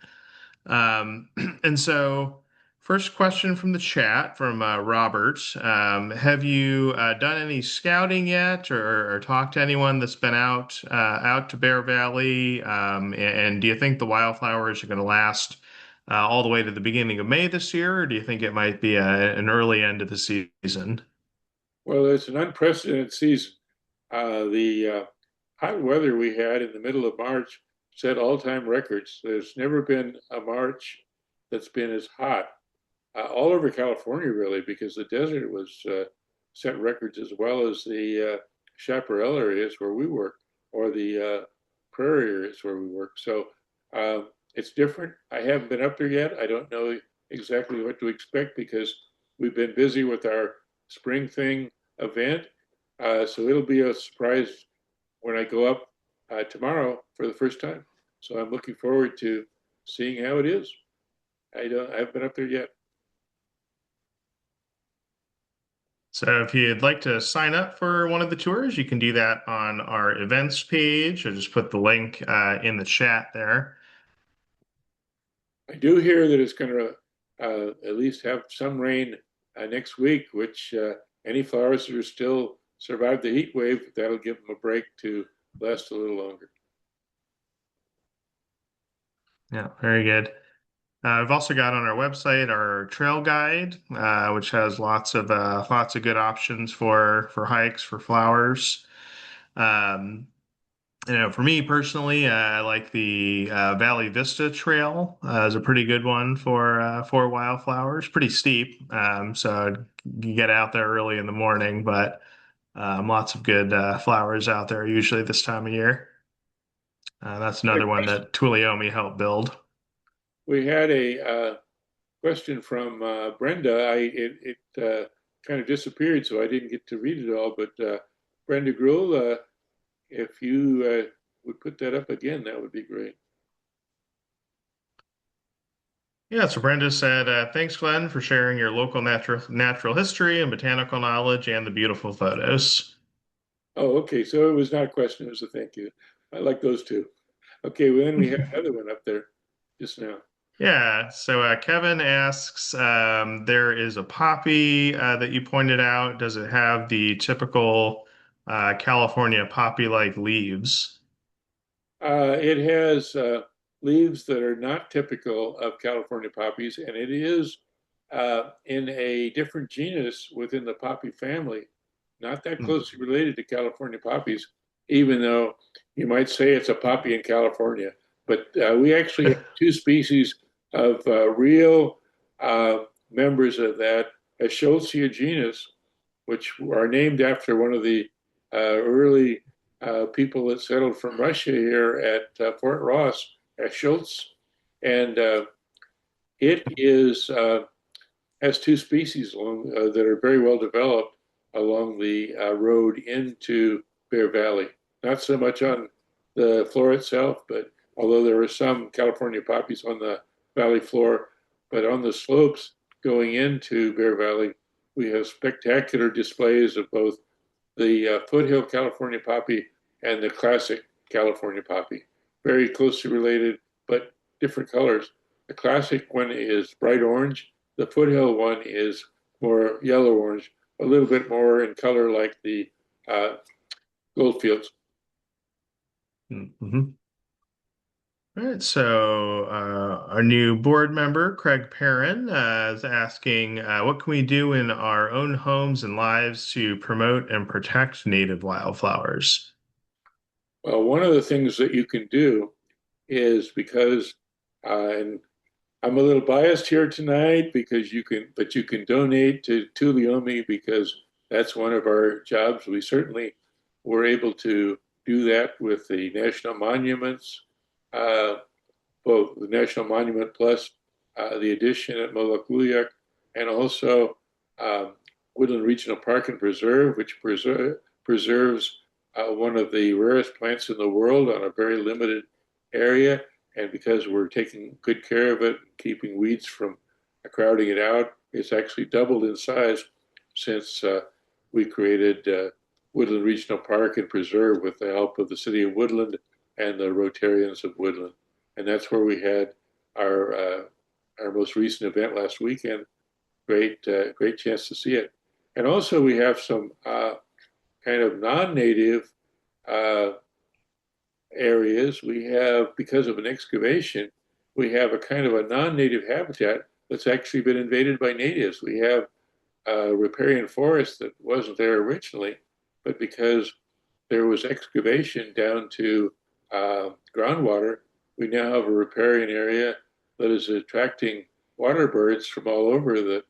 Um, and so, first question from the chat from Robert. Have you done any scouting yet or talked to anyone that's been out to Bear Valley? And do you think the wildflowers are going to last all the way to the beginning of May this year, or do you think it might be an early end of the season? Well, it's an unprecedented season. The hot weather we had in the middle of March set all-time records. There's never been a March that's been as hot all over California, really, because the desert was set records as well as the chaparral areas where we work or the prairie areas where we work. So it's different. I haven't been up there yet. I don't know exactly what to expect because we've been busy with our spring thing event. So it'll be a surprise when I go up tomorrow for the first time. So I'm looking forward to seeing how it is. I haven't been up there yet. So if you'd like to sign up for one of the tours, you can do that on our events page. I'll just put the link in the chat there. I do hear that it's going to at least have some rain next week, which any flowers that are still survive the heat wave, that'll give them a break to last a little longer. Yeah, very good. We've also got on our website our trail guide, which has lots of good options for hikes for flowers. Um, for me personally, I like the Valley Vista Trail. Is a pretty good one for wildflowers. Pretty steep, so you get out there early in the morning, but lots of good flowers out there usually this time of year. That's A another one question. that Tuleyome helped build. We had a question from Brenda. It kind of disappeared, so I didn't get to read it all. But Brenda Gruhl, if you would put that up again, that would be great. Yeah, so Brenda said, "Thanks, Glenn, for sharing your local natural history and botanical knowledge and the beautiful photos." Oh, okay. So it was not a question, it was a thank you. I like those two. Okay, well, then we have another one up there just now. Yeah, so Kevin asks, there is a poppy that you pointed out. Does it have the typical California poppy-like leaves? It has leaves that are not typical of California poppies, and it is in a different genus within the poppy family, not that Hmm. closely related to California poppies, even though you might say it's a poppy in California. But we actually have two species of real members of that, a Schultzia genus, which are named after one of the early people that settled from Russia here at Fort Ross, at Schultz, and it is has two species along, that are very well developed along the road into Bear Valley. Not so much on the floor itself, but although there are some California poppies on the valley floor, but on the slopes going into Bear Valley, we have spectacular displays of both the foothill California poppy and the classic California poppy. Very closely related, but different colors. The classic one is bright orange. The foothill one is more yellow orange, a little bit more in color like the Goldfields. Mm-hmm. All right, so our new board member, Craig Perrin, is asking, what can we do in our own homes and lives to promote and protect native wildflowers? Well, one of the things that you can do is because, and I'm a little biased here tonight because but you can donate to Tuleyome because that's one of our jobs. We certainly were able to do that with the national monuments, uh, both the National Monument plus the addition at Molokuliak, and also um, Woodland Regional Park and Preserve, which preserves one of the rarest plants in the world on a very limited area. And because we're taking good care of it, keeping weeds from crowding it out, it's actually doubled in size since we created Woodland Regional Park and Preserve with the help of the city of Woodland and the Rotarians of Woodland. And that's where we had our our most recent event last weekend. Great chance to see it. And also we have some kind of non-native uh, areas. We have, because of an excavation, we have a kind of a non-native habitat that's actually been invaded by natives. We have a riparian forest that wasn't there originally, but because there was excavation down to groundwater, we now have a riparian area that is attracting water birds from all over that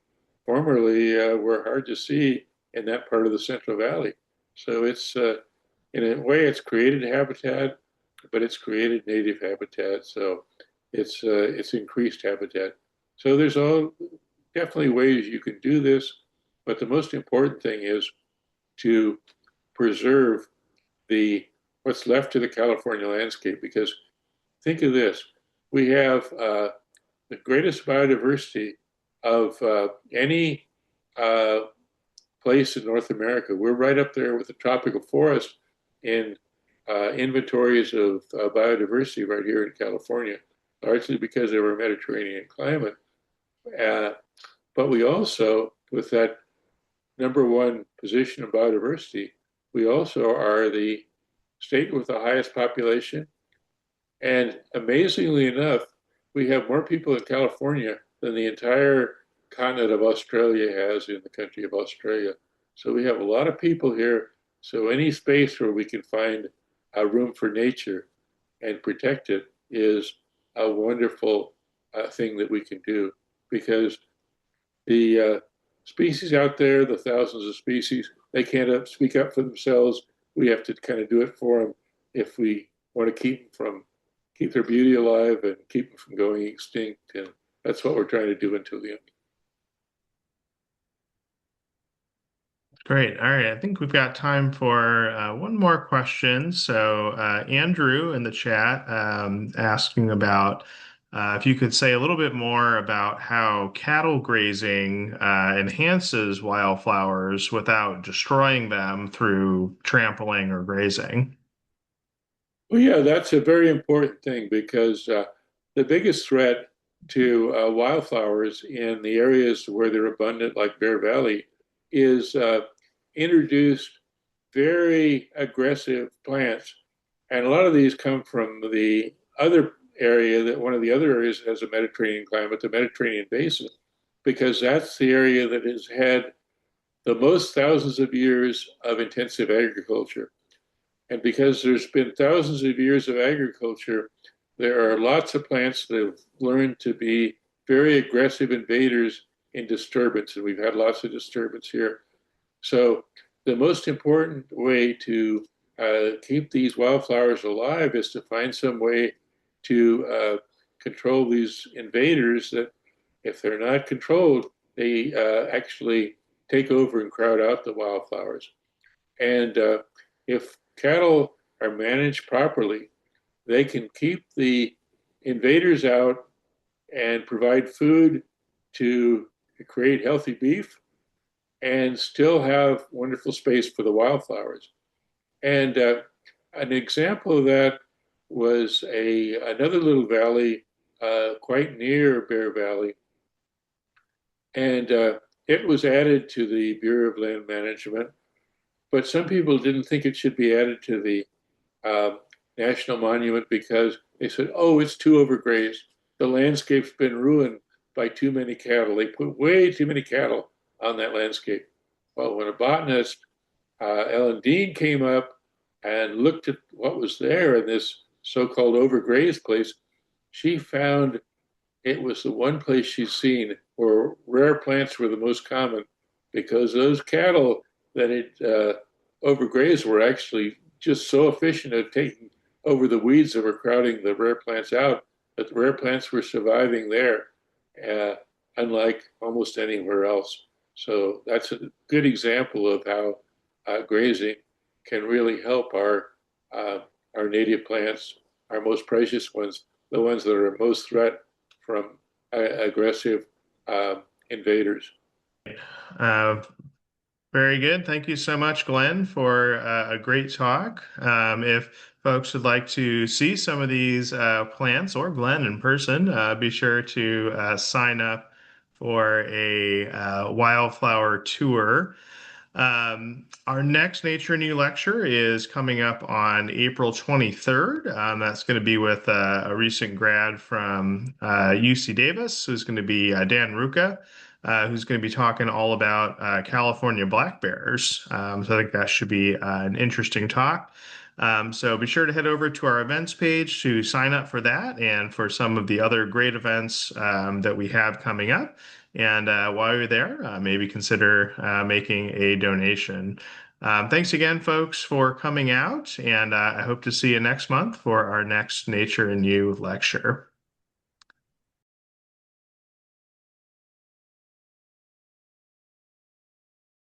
formerly were hard to see in that part of the Central Valley. So it's, in a way, it's created habitat, but it's created native habitat. So it's increased habitat. So there's all definitely ways you can do this, but the most important thing is to preserve the what's left of the California landscape. Because think of this: we have the greatest biodiversity of any uh, place in North America. We're right up there with the tropical forest in inventories of biodiversity right here in California. largely because of our Mediterranean climate. Uh, but we also, with that number one position in biodiversity, we also are the state with the highest population. And amazingly enough, we have more people in California than the entire continent of Australia has in the country of Australia. So we have a lot of people here. So any space where we can find a room for nature and protect it is a wonderful thing that we can do because the species out there, the thousands of species, they can't speak up for themselves. We have to kind of do it for them if we want to keep their beauty alive and keep them from going extinct. And that's what we're trying to do in Tuleyome. Great. All right. I think we've got time for one more question. So, Andrew in the chat asking about if you could say a little bit more about how cattle grazing enhances wildflowers without destroying them through trampling or grazing. Well, yeah, that's a very important thing because the biggest threat to wildflowers in the areas where they're abundant, like Bear Valley, is introduced very aggressive plants. And a lot of these come from the other area that one of the other areas that has a Mediterranean climate, the Mediterranean basin, because that's the area that has had the most thousands of years of intensive agriculture. And because there's been thousands of years of agriculture, there are lots of plants that have learned to be very aggressive invaders in disturbance. And we've had lots of disturbance here. So the most important way to keep these wildflowers alive is to find some way to control these invaders that if they're not controlled, they actually take over and crowd out the wildflowers. And if cattle are managed properly, they can keep the invaders out and provide food to create healthy beef and still have wonderful space for the wildflowers. And an example of that was another little valley quite near Bear Valley, and it was added to the Bureau of Land Management. But some people didn't think it should be added to the national monument because they said, "Oh, it's too overgrazed. The landscape's been ruined by too many cattle. They put way too many cattle on that landscape." Well, when a botanist, Ellen Dean, came up and looked at what was there in this so-called overgrazed place, she found it was the one place she's seen where rare plants were the most common because those cattle that it overgrazed were actually just so efficient at taking over the weeds that were crowding the rare plants out that the rare plants were surviving there, unlike almost anywhere else. So that's a good example of how grazing can really help our native plants, our most precious ones, the ones that are most threat from aggressive invaders. Uh, Very good. Thank you so much, Glenn, for a great talk. If folks would like to see some of these plants or Glenn in person, be sure to sign up for a wildflower tour. Our next Nature and You lecture is coming up on April 23rd. That's going to be with a recent grad from UC Davis, who's going to be Dan Ruka, who's going to be talking all about California black bears. So I think that should be an interesting talk. So be sure to head over to our events page to sign up for that and for some of the other great events that we have coming up. And while you're there, maybe consider making a donation. Thanks again, folks, for coming out, and I hope to see you next month for our next Nature and You lecture.